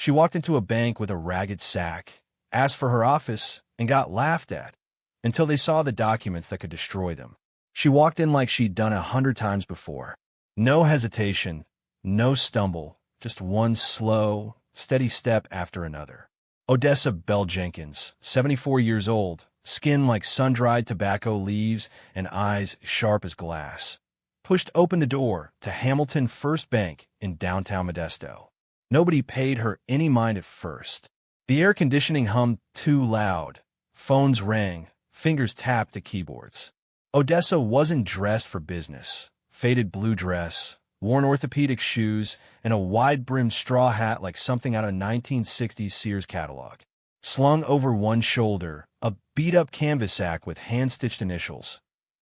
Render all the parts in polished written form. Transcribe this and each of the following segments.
She walked into a bank with a ragged sack, asked for her office, and got laughed at, until they saw the documents that could destroy them. She walked in like she'd done 100 times before. No hesitation, no stumble, just one slow, steady step after another. Odessa Bell Jenkins, 74 years old, skin like sun-dried tobacco leaves and eyes sharp as glass, pushed open the door to Hamilton First Bank in downtown Modesto. Nobody paid her any mind at first. The air conditioning hummed too loud. Phones rang. Fingers tapped at keyboards. Odessa wasn't dressed for business. Faded blue dress, worn orthopedic shoes, and a wide-brimmed straw hat like something out of a 1960s Sears catalog. Slung over one shoulder, a beat-up canvas sack with hand-stitched initials.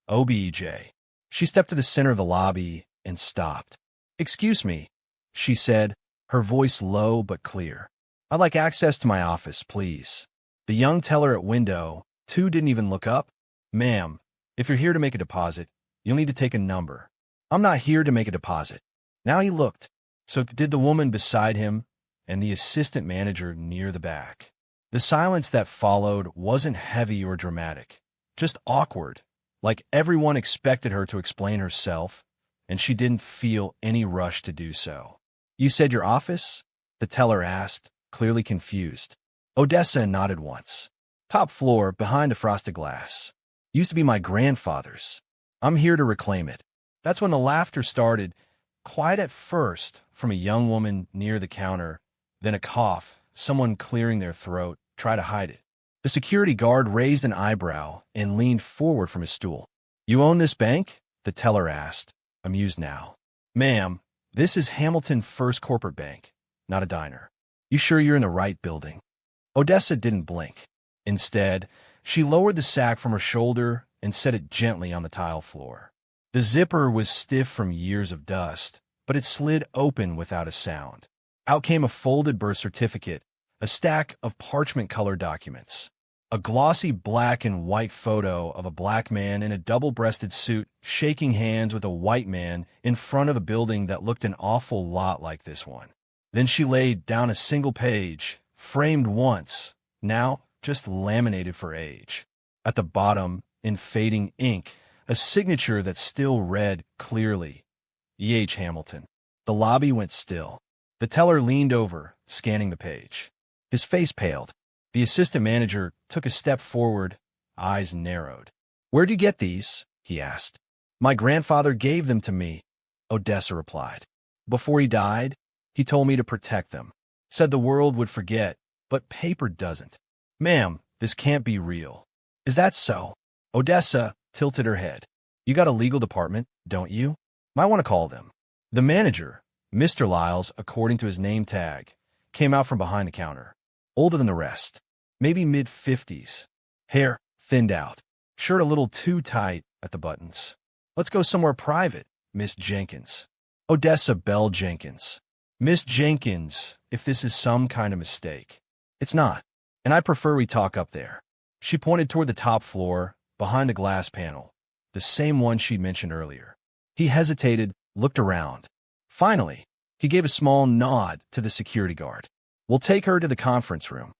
OBJ. She stepped to the center of the lobby and stopped. "Excuse me," she said, her voice low but clear. "I'd like access to my office, please." The young teller at window 2 didn't even look up. "Ma'am, if you're here to make a deposit, you'll need to take a number." "I'm not here to make a deposit." Now he looked. So did the woman beside him and the assistant manager near the back. The silence that followed wasn't heavy or dramatic, just awkward, like everyone expected her to explain herself, and she didn't feel any rush to do so. "You said your office?" the teller asked, clearly confused. Odessa nodded once. "Top floor, behind the frosted glass. Used to be my grandfather's. I'm here to reclaim it." That's when the laughter started, quiet at first, from a young woman near the counter, then a cough, someone clearing their throat, try to hide it. The security guard raised an eyebrow and leaned forward from his stool. "You own this bank?" the teller asked, amused now. "Ma'am, this is Hamilton First Corporate Bank, not a diner. You sure you're in the right building?" Odessa didn't blink. Instead, she lowered the sack from her shoulder and set it gently on the tile floor. The zipper was stiff from years of dust, but it slid open without a sound. Out came a folded birth certificate, a stack of parchment-colored documents, a glossy black and white photo of a black man in a double-breasted suit shaking hands with a white man in front of a building that looked an awful lot like this one. Then she laid down a single page, framed once, now just laminated for age. At the bottom, in fading ink, a signature that still read clearly, E.H. Hamilton. The lobby went still. The teller leaned over, scanning the page. His face paled. The assistant manager took a step forward, eyes narrowed. "Where'd you get these?" he asked. "My grandfather gave them to me," Odessa replied. "Before he died, he told me to protect them. Said the world would forget, but paper doesn't." "Ma'am, this can't be real." "Is that so?" Odessa tilted her head. "You got a legal department, don't you? Might want to call them." The manager, Mr. Lyles, according to his name tag, came out from behind the counter. Older than the rest, maybe mid-50s. Hair thinned out, shirt a little too tight at the buttons. "Let's go somewhere private, Miss Jenkins." Odessa Bell Jenkins. "Miss Jenkins, if this is some kind of mistake." "It's not, and I prefer we talk up there." She pointed toward the top floor, behind the glass panel, the same one she'd mentioned earlier. He hesitated, looked around. Finally, he gave a small nod to the security guard. "We'll take her to the conference room."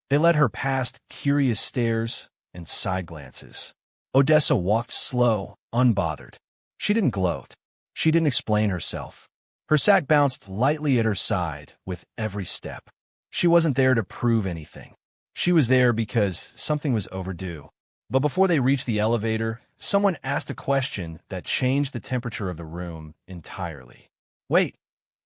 They led her past curious stares and side glances. Odessa walked slow, unbothered. She didn't gloat. She didn't explain herself. Her sack bounced lightly at her side with every step. She wasn't there to prove anything. She was there because something was overdue. But before they reached the elevator, someone asked a question that changed the temperature of the room entirely. "Wait,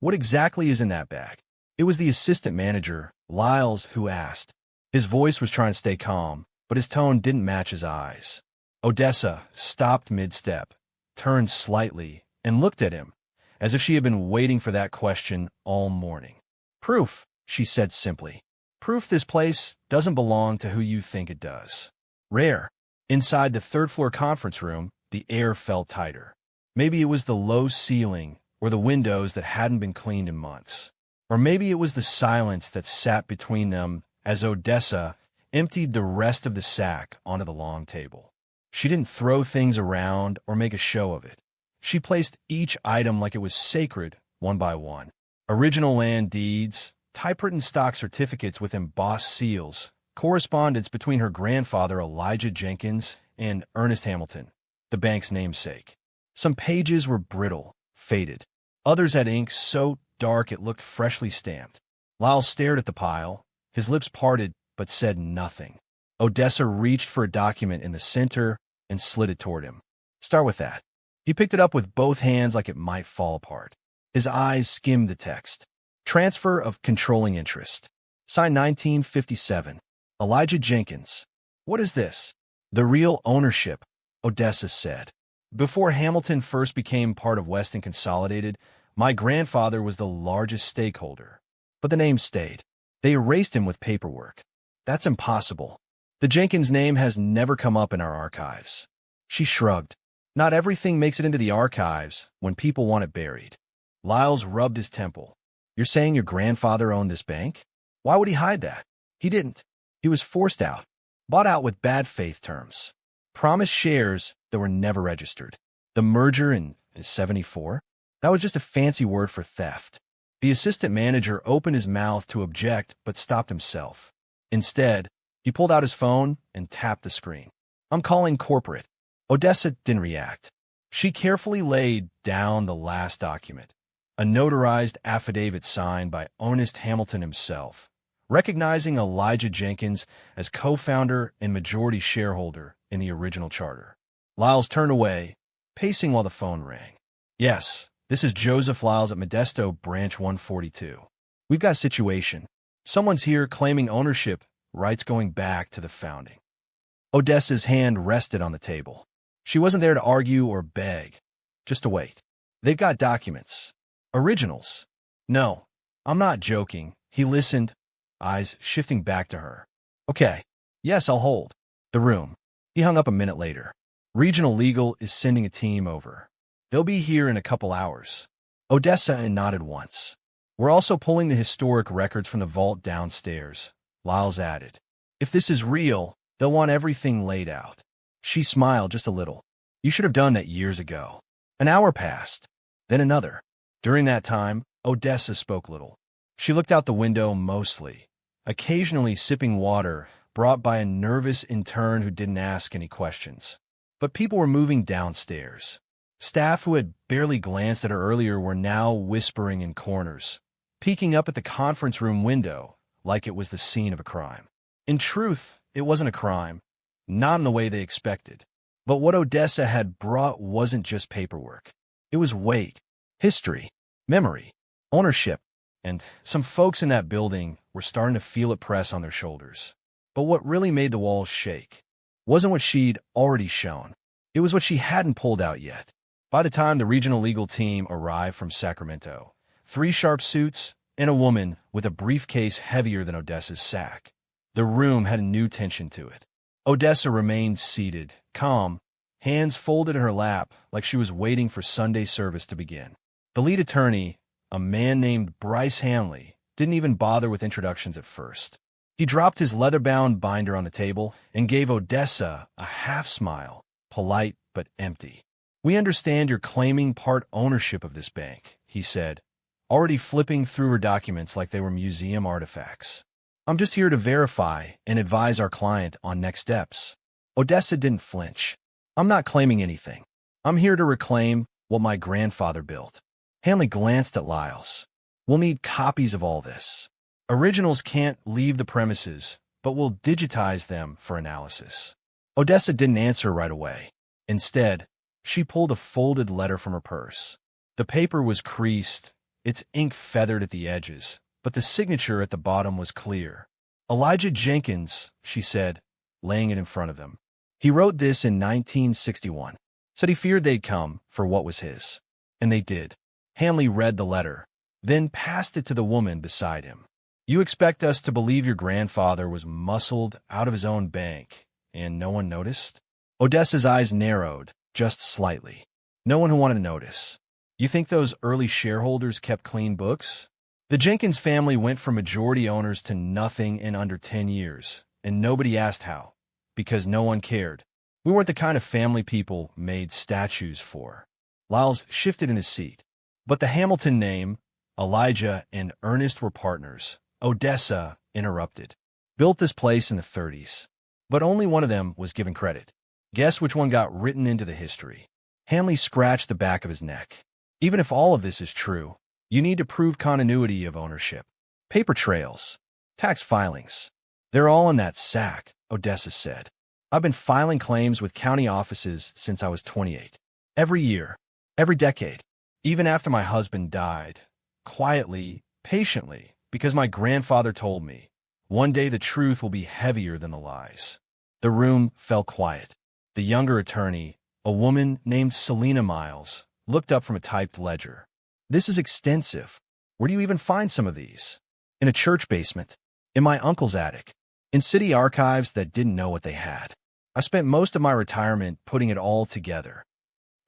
what exactly is in that bag?" It was the assistant manager, Lyles, who asked. His voice was trying to stay calm, but his tone didn't match his eyes. Odessa stopped mid-step, turned slightly, and looked at him, as if she had been waiting for that question all morning. "Proof," she said simply. "Proof this place doesn't belong to who you think it does." Rare. Inside the third-floor conference room, the air felt tighter. Maybe it was the low ceiling or the windows that hadn't been cleaned in months. Or maybe it was the silence that sat between them as Odessa emptied the rest of the sack onto the long table. She didn't throw things around or make a show of it. She placed each item like it was sacred, one by one. Original land deeds, typewritten stock certificates with embossed seals, correspondence between her grandfather Elijah Jenkins and Ernest Hamilton, the bank's namesake. Some pages were brittle, faded. Others had ink so dark it looked freshly stamped. Lyle stared at the pile, his lips parted but said nothing. Odessa reached for a document in the center and slid it toward him. Start with that. He picked it up with both hands like it might fall apart. His eyes skimmed the text. Transfer of controlling interest. Signed 1957. Elijah Jenkins. What is this? The real ownership, Odessa said. Before Hamilton first became part of Weston Consolidated, my grandfather was the largest stakeholder. But the name stayed. They erased him with paperwork. That's impossible. The Jenkins name has never come up in our archives. She shrugged. Not everything makes it into the archives when people want it buried. Lyles rubbed his temple. You're saying your grandfather owned this bank? Why would he hide that? He didn't. He was forced out. Bought out with bad faith terms. Promised shares that were never registered. The merger in 74? That was just a fancy word for theft. The assistant manager opened his mouth to object but stopped himself. Instead, he pulled out his phone and tapped the screen. I'm calling corporate. Odessa didn't react. She carefully laid down the last document, a notarized affidavit signed by Ernest Hamilton himself, recognizing Elijah Jenkins as co-founder and majority shareholder in the original charter. Lyles turned away, pacing while the phone rang. Yes, this is Joseph Lyles at Modesto Branch 142. We've got a situation. Someone's here claiming ownership, rights going back to the founding. Odessa's hand rested on the table. She wasn't there to argue or beg, just to wait. They've got documents. Originals. No, I'm not joking. He listened, eyes shifting back to her. Okay. Yes, I'll hold. The room. He hung up a minute later. Regional Legal is sending a team over. They'll be here in a couple hours. Odessa nodded once. We're also pulling the historic records from the vault downstairs, Lyles added. If this is real, they'll want everything laid out. She smiled just a little. You should have done that years ago. An hour passed, then another. During that time, Odessa spoke little. She looked out the window mostly, occasionally sipping water brought by a nervous intern who didn't ask any questions. But people were moving downstairs. Staff who had barely glanced at her earlier were now whispering in corners, peeking up at the conference room window like it was the scene of a crime. In truth, it wasn't a crime, not in the way they expected. But what Odessa had brought wasn't just paperwork. It was weight, history, memory, ownership, and some folks in that building were starting to feel it press on their shoulders. But what really made the walls shake wasn't what she'd already shown. It was what she hadn't pulled out yet. By the time the regional legal team arrived from Sacramento, 3 sharp suits and a woman with a briefcase heavier than Odessa's sack, the room had a new tension to it. Odessa remained seated, calm, hands folded in her lap like she was waiting for Sunday service to begin. The lead attorney, a man named Bryce Hanley, didn't even bother with introductions at first. He dropped his leather-bound binder on the table and gave Odessa a half-smile, polite but empty. We understand you're claiming part ownership of this bank, he said, already flipping through her documents like they were museum artifacts. I'm just here to verify and advise our client on next steps. Odessa didn't flinch. I'm not claiming anything. I'm here to reclaim what my grandfather built. Hanley glanced at Lyles. We'll need copies of all this. Originals can't leave the premises, but we'll digitize them for analysis. Odessa didn't answer right away. Instead, she pulled a folded letter from her purse. The paper was creased, its ink feathered at the edges, but the signature at the bottom was clear. Elijah Jenkins, she said, laying it in front of them. He wrote this in 1961. Said he feared they'd come for what was his. And they did. Hanley read the letter, then passed it to the woman beside him. You expect us to believe your grandfather was muscled out of his own bank, and no one noticed? Odessa's eyes narrowed, just slightly. No one who wanted to notice. You think those early shareholders kept clean books? The Jenkins family went from majority owners to nothing in under 10 years, and nobody asked how, because no one cared. We weren't the kind of family people made statues for. Lyles shifted in his seat. But the Hamilton name, Elijah and Ernest were partners, Odessa interrupted. Built this place in the 30s. But only one of them was given credit. Guess which one got written into the history? Hanley scratched the back of his neck. Even if all of this is true, you need to prove continuity of ownership. Paper trails, tax filings. They're all in that sack, Odessa said. I've been filing claims with county offices since I was 28. Every year, every decade, even after my husband died. Quietly, patiently, because my grandfather told me, one day the truth will be heavier than the lies. The room fell quiet. The younger attorney, a woman named Selena Miles, looked up from a typed ledger. This is extensive. Where do you even find some of these? In a church basement, in my uncle's attic, in city archives that didn't know what they had. I spent most of my retirement putting it all together.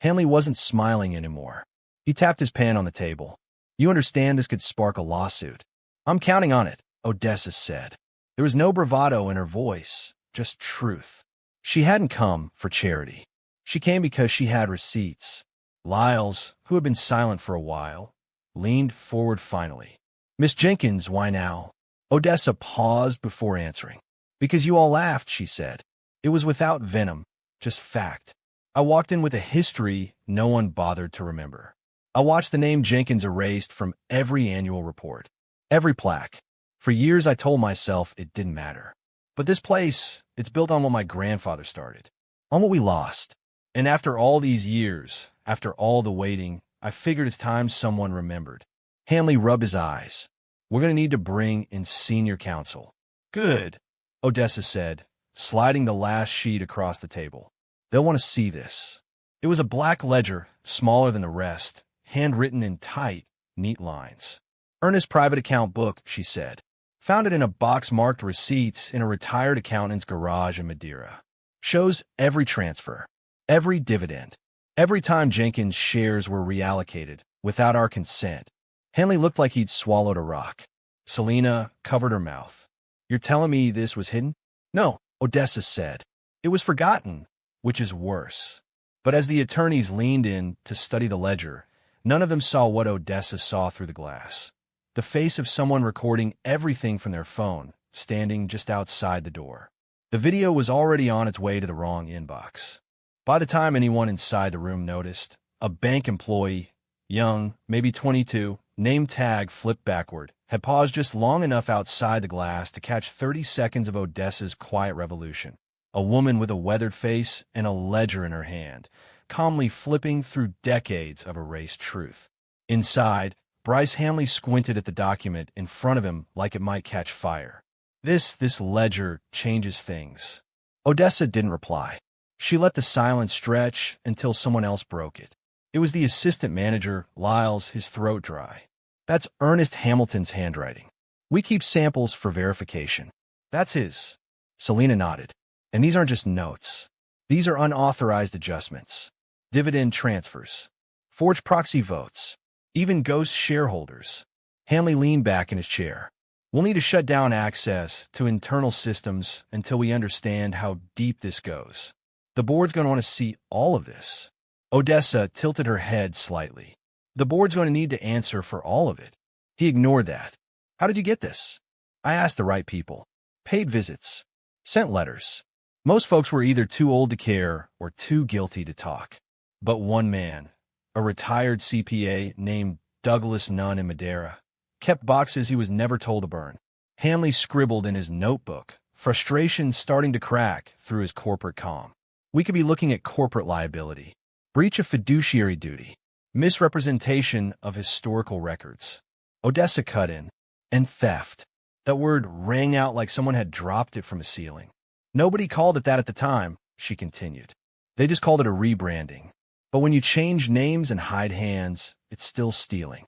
Hanley wasn't smiling anymore. He tapped his pen on the table. You understand this could spark a lawsuit. I'm counting on it, Odessa said. There was no bravado in her voice, just truth. She hadn't come for charity. She came because she had receipts. Lyles, who had been silent for a while, leaned forward finally. Miss Jenkins, why now? Odessa paused before answering. Because you all laughed, she said. It was without venom, just fact. I walked in with a history no one bothered to remember. I watched the name Jenkins erased from every annual report, every plaque. For years I told myself it didn't matter. But this place, it's built on what my grandfather started, on what we lost. And after all these years, after all the waiting, I figured it's time someone remembered. Hanley rubbed his eyes. We're going to need to bring in senior counsel. Good, Odessa said, sliding the last sheet across the table. They'll want to see this. It was a black ledger, smaller than the rest, handwritten in tight, neat lines. Ernest's private account book, she said. Found it in a box marked receipts in a retired accountant's garage in Madeira. Shows every transfer, every dividend, every time Jenkins' shares were reallocated, without our consent. Hanley looked like he'd swallowed a rock. Selena covered her mouth. You're telling me this was hidden? No, Odessa said. It was forgotten, which is worse. But as the attorneys leaned in to study the ledger, none of them saw what Odessa saw through the glass. The face of someone recording everything from their phone, standing just outside the door. The video was already on its way to the wrong inbox. By the time anyone inside the room noticed, a bank employee, young, maybe 22, name tag flipped backward, had paused just long enough outside the glass to catch 30 seconds of Odessa's quiet revolution. A woman with a weathered face and a ledger in her hand, calmly flipping through decades of erased truth. Inside, Bryce Hanley squinted at the document in front of him like it might catch fire. This ledger changes things. Odessa didn't reply. She let the silence stretch until someone else broke it. It was the assistant manager, Lyles, his throat dry. That's Ernest Hamilton's handwriting. We keep samples for verification. That's his. Selena nodded. And these aren't just notes. These are unauthorized adjustments. Dividend transfers. Forged proxy votes. Even ghost shareholders. Hanley leaned back in his chair. We'll need to shut down access to internal systems until we understand how deep this goes. The board's going to want to see all of this. Odessa tilted her head slightly. The board's going to need to answer for all of it. He ignored that. How did you get this? I asked the right people. Paid visits. Sent letters. Most folks were either too old to care or too guilty to talk. But one man, a retired CPA named Douglas Nunn in Madeira, kept boxes he was never told to burn. Hanley scribbled in his notebook, frustration starting to crack through his corporate calm. We could be looking at corporate liability, breach of fiduciary duty, misrepresentation of historical records. Odessa cut in. And theft. That word rang out like someone had dropped it from a ceiling. Nobody called it that at the time, she continued. They just called it a rebranding. But when you change names and hide hands, it's still stealing.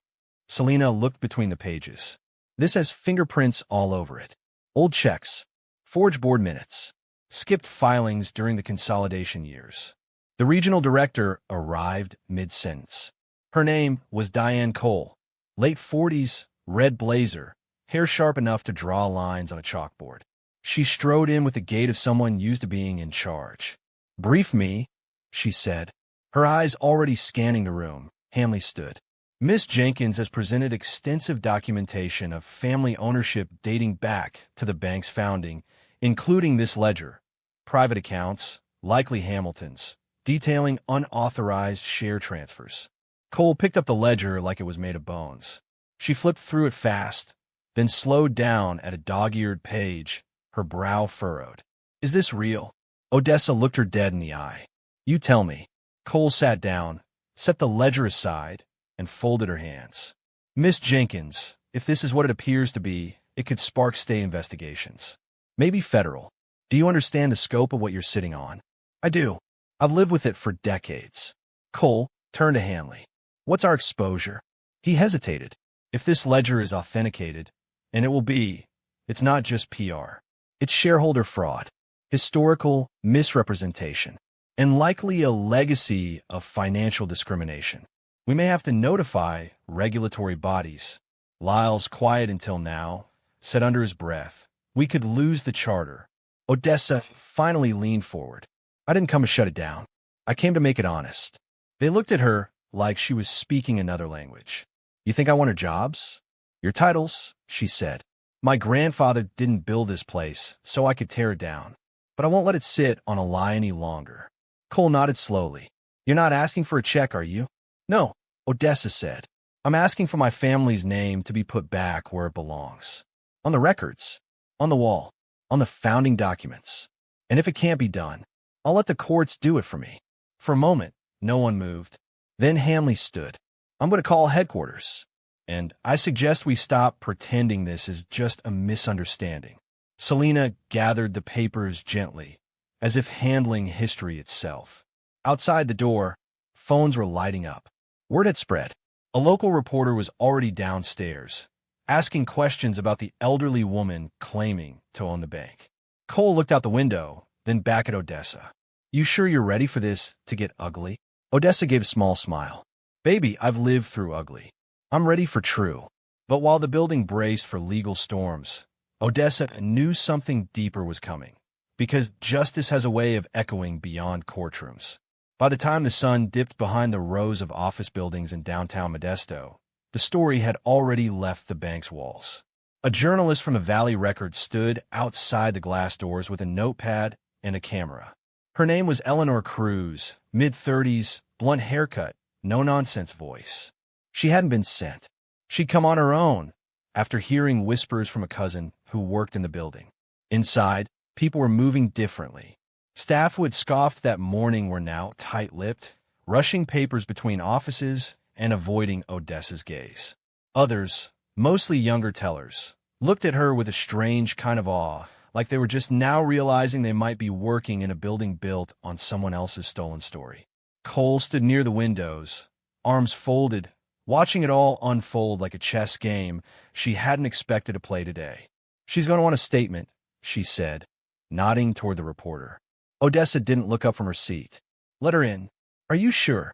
Selena looked between the pages. This has fingerprints all over it. Old checks. Forged board minutes. Skipped filings during the consolidation years. The regional director arrived mid-sentence. Her name was Diane Cole. Late 40s, red blazer, hair sharp enough to draw lines on a chalkboard. She strode in with the gait of someone used to being in charge. Brief me, she said. Her eyes already scanning the room, Hanley stood. Miss Jenkins has presented extensive documentation of family ownership dating back to the bank's founding, including this ledger, private accounts, likely Hamilton's, detailing unauthorized share transfers. Cole picked up the ledger like it was made of bones. She flipped through it fast, then slowed down at a dog-eared page, her brow furrowed. Is this real? Odessa looked her dead in the eye. You tell me. Cole sat down, set the ledger aside, and folded her hands. Miss Jenkins, if this is what it appears to be, it could spark state investigations. Maybe federal. Do you understand the scope of what you're sitting on? I do. I've lived with it for decades. Cole turned to Hanley. What's our exposure? He hesitated. If this ledger is authenticated, and it will be, it's not just PR. It's shareholder fraud, historical misrepresentation, and likely a legacy of financial discrimination. We may have to notify regulatory bodies. Lyle's quiet until now, said under his breath. We could lose the charter. Odessa finally leaned forward. I didn't come to shut it down. I came to make it honest. They looked at her like she was speaking another language. You think I want her jobs? Your titles, she said. My grandfather didn't build this place, so I could tear it down. But I won't let it sit on a lie any longer. Cole nodded slowly. You're not asking for a check, are you? No, Odessa said. I'm asking for my family's name to be put back where it belongs. On the records, on the wall, on the founding documents. And if it can't be done, I'll let the courts do it for me. For a moment, no one moved. Then Hanley stood. I'm going to call headquarters. And I suggest we stop pretending this is just a misunderstanding. Selena gathered the papers gently, as if handling history itself. Outside the door, phones were lighting up. Word had spread. A local reporter was already downstairs, asking questions about the elderly woman claiming to own the bank. Cole looked out the window, then back at Odessa. You sure you're ready for this to get ugly? Odessa gave a small smile. Baby, I've lived through ugly. I'm ready for true. But while the building braced for legal storms, Odessa knew something deeper was coming, because justice has a way of echoing beyond courtrooms. By the time the sun dipped behind the rows of office buildings in downtown Modesto, the story had already left the bank's walls. A journalist from the Valley Record stood outside the glass doors with a notepad and a camera. Her name was Eleanor Cruz, mid-30s, blunt haircut, no-nonsense voice. She hadn't been sent. She'd come on her own, after hearing whispers from a cousin who worked in the building. Inside, people were moving differently. Staff who had scoffed that morning were now tight-lipped, rushing papers between offices and avoiding Odessa's gaze. Others, mostly younger tellers, looked at her with a strange kind of awe, like they were just now realizing they might be working in a building built on someone else's stolen story. Cole stood near the windows, arms folded, watching it all unfold like a chess game she hadn't expected to play today. She's going to want a statement, she said, nodding toward the reporter. Odessa didn't look up from her seat. Let her in. Are you sure?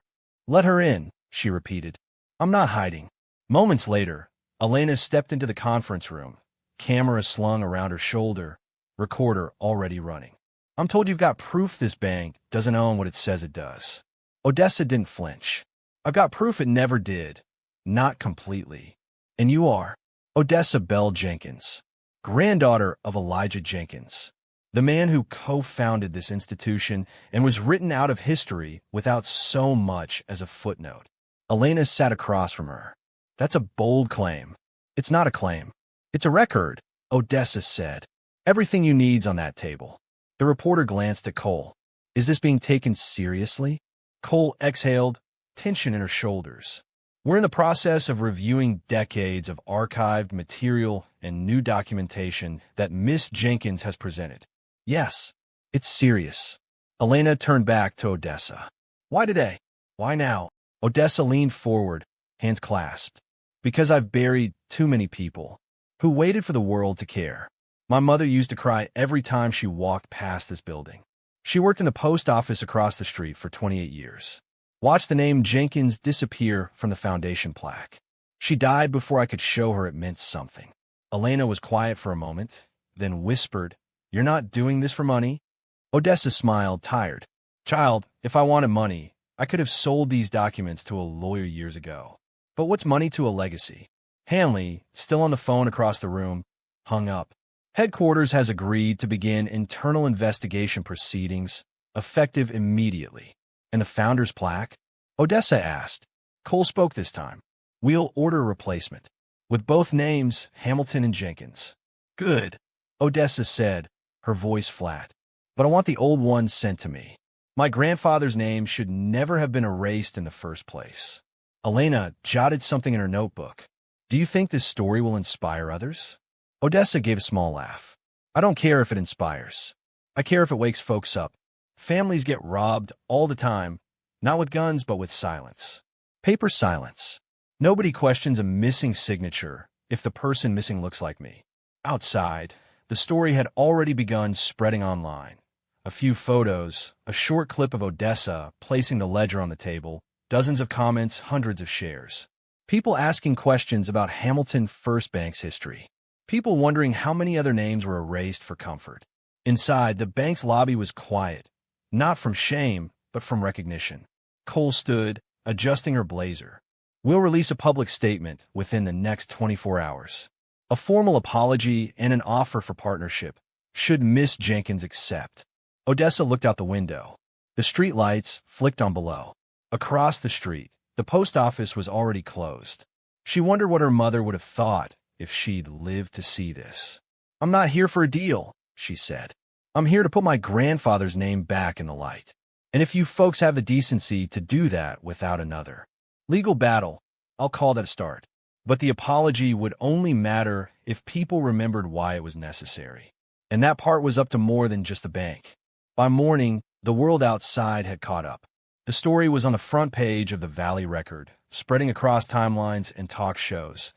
Let her in, she repeated. I'm not hiding. Moments later, Elena stepped into the conference room, camera slung around her shoulder, recorder already running. I'm told you've got proof this bank doesn't own what it says it does. Odessa didn't flinch. I've got proof it never did. Not completely. And you are Odessa Bell Jenkins, granddaughter of Elijah Jenkins, the man who co-founded this institution and was written out of history without so much as a footnote. Elena sat across from her. That's a bold claim. It's not a claim. It's a record, Odessa said. Everything you need's on that table. The reporter glanced at Cole. Is this being taken seriously? Cole exhaled, tension in her shoulders. We're in the process of reviewing decades of archived material and new documentation that Miss Jenkins has presented. Yes, it's serious. Elena turned back to Odessa. Why today? Why now? Odessa leaned forward, hands clasped. Because I've buried too many people who waited for the world to care. My mother used to cry every time she walked past this building. She worked in the post office across the street for 28 years. Watched the name Jenkins disappear from the foundation plaque. She died before I could show her it meant something. Elena was quiet for a moment, then whispered, You're not doing this for money? Odessa smiled, tired. Child, if I wanted money, I could have sold these documents to a lawyer years ago. But what's money to a legacy? Hanley, still on the phone across the room, hung up. Headquarters has agreed to begin internal investigation proceedings, effective immediately. And the founder's plaque? Odessa asked. Cole spoke this time. We'll order a replacement. With both names, Hamilton and Jenkins. Good, Odessa said, her voice flat. But I want the old one sent to me. My grandfather's name should never have been erased in the first place. Elena jotted something in her notebook. Do you think this story will inspire others? Odessa gave a small laugh. I don't care if it inspires. I care if it wakes folks up. Families get robbed all the time, not with guns, but with silence. Paper silence. Nobody questions a missing signature if the person missing looks like me. Outside, the story had already begun spreading online. A few photos, a short clip of Odessa placing the ledger on the table, dozens of comments, hundreds of shares. People asking questions about Hamilton First Bank's history. People wondering how many other names were erased for comfort. Inside, the bank's lobby was quiet, not from shame, but from recognition. Cole stood, adjusting her blazer. We'll release a public statement within the next 24 hours. A formal apology and an offer for partnership. Should Miss Jenkins accept? Odessa looked out the window. The street lights flicked on below. Across the street, the post office was already closed. She wondered what her mother would have thought if she'd lived to see this. I'm not here for a deal, she said. I'm here to put my grandfather's name back in the light. And if you folks have the decency to do that without another legal battle, I'll call that a start. But the apology would only matter if people remembered why it was necessary. And that part was up to more than just the bank. By morning, the world outside had caught up. The story was on the front page of the Valley Record, spreading across timelines and talk shows.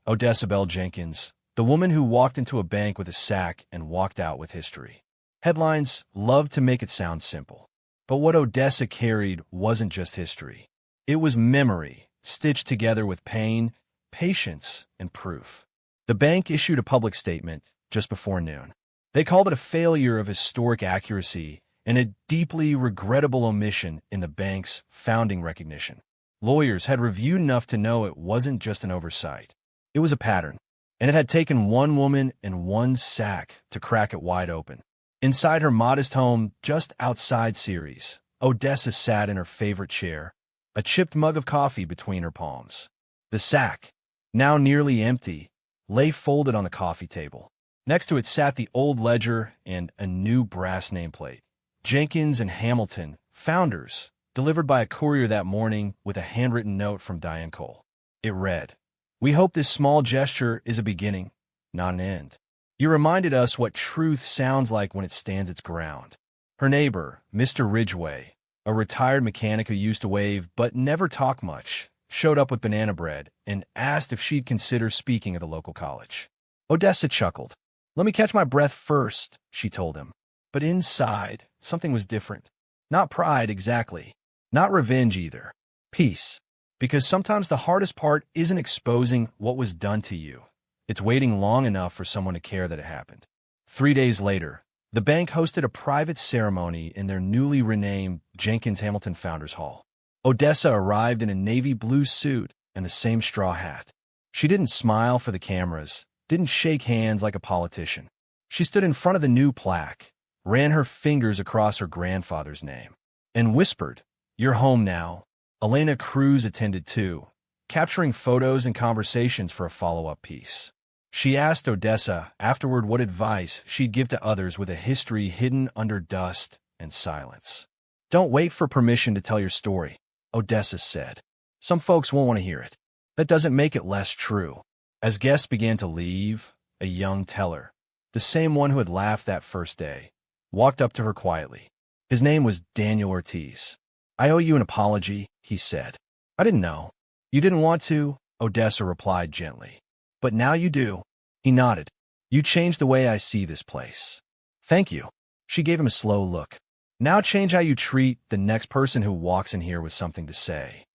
Odessa Bell Jenkins, the woman who walked into a bank with a sack and walked out with history. Headlines loved to make it sound simple. But what Odessa carried wasn't just history. It was memory, stitched together with pain, patience, and proof. The bank issued a public statement just before noon. They called it a failure of historic accuracy and a deeply regrettable omission in the bank's founding recognition. Lawyers had reviewed enough to know it wasn't just an oversight. It was a pattern, and it had taken one woman and one sack to crack it wide open. Inside her modest home just outside Ceres, Odessa sat in her favorite chair, a chipped mug of coffee between her palms. The sack, now nearly empty, lay folded on the coffee table. Next to it sat the old ledger and a new brass nameplate. Jenkins and Hamilton, founders, delivered by a courier that morning with a handwritten note from Diane Cole. It read, "We hope this small gesture is a beginning, not an end. You reminded us what truth sounds like when it stands its ground." Her neighbor, Mr. Ridgway, a retired mechanic who used to wave but never talk much, showed up with banana bread and asked if she'd consider speaking at the local college. Odessa chuckled. "Let me catch my breath first," she told him. But inside, something was different. Not pride exactly. Not revenge either. Peace. Because sometimes the hardest part isn't exposing what was done to you. It's waiting long enough for someone to care that it happened. 3 days later, the bank hosted a private ceremony in their newly renamed Jenkins Hamilton Founders Hall. Odessa arrived in a navy blue suit and the same straw hat. She didn't smile for the cameras, didn't shake hands like a politician. She stood in front of the new plaque, ran her fingers across her grandfather's name, and whispered, "You're home now." Elena Cruz attended too, capturing photos and conversations for a follow-up piece. She asked Odessa afterward what advice she'd give to others with a history hidden under dust and silence. "Don't wait for permission to tell your story," Odessa said. "Some folks won't want to hear it. That doesn't make it less true." As guests began to leave, a young teller, the same one who had laughed that first day, walked up to her quietly. His name was Daniel Ortiz. "I owe you an apology," he said. "I didn't know." "You didn't want to," Odessa replied gently. "But now you do." He nodded. "You changed the way I see this place." "Thank you." She gave him a slow look. "Now change how you treat the next person who walks in here with something to say."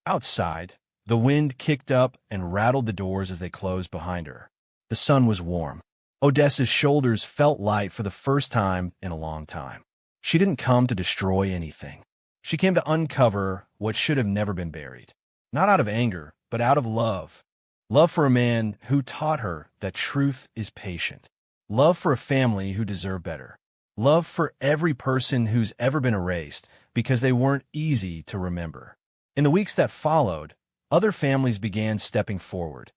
Outside, the wind kicked up and rattled the doors as they closed behind her. The sun was warm. Odessa's shoulders felt light for the first time in a long time. She didn't come to destroy anything. She came to uncover what should have never been buried. Not out of anger, but out of love. Love for a man who taught her that truth is patient. Love for a family who deserve better. Love for every person who's ever been erased because they weren't easy to remember. In the weeks that followed, other families began stepping forward,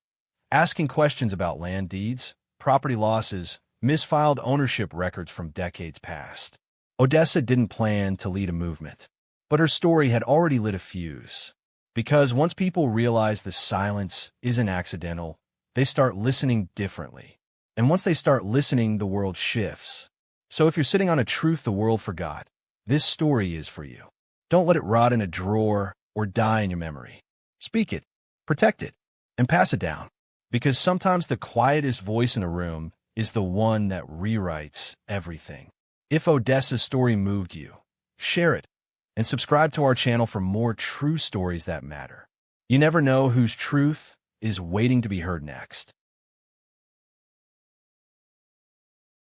asking questions about land deeds, property losses, misfiled ownership records from decades past. Odessa didn't plan to lead a movement, but her story had already lit a fuse. Because once people realize the silence isn't accidental, they start listening differently. And once they start listening, the world shifts. So if you're sitting on a truth the world forgot, this story is for you. Don't let it rot in a drawer or die in your memory. Speak it, protect it, and pass it down. Because sometimes the quietest voice in a room is the one that rewrites everything. If Odessa's story moved you, share it, and subscribe to our channel for more true stories that matter. You never know whose truth is waiting to be heard next.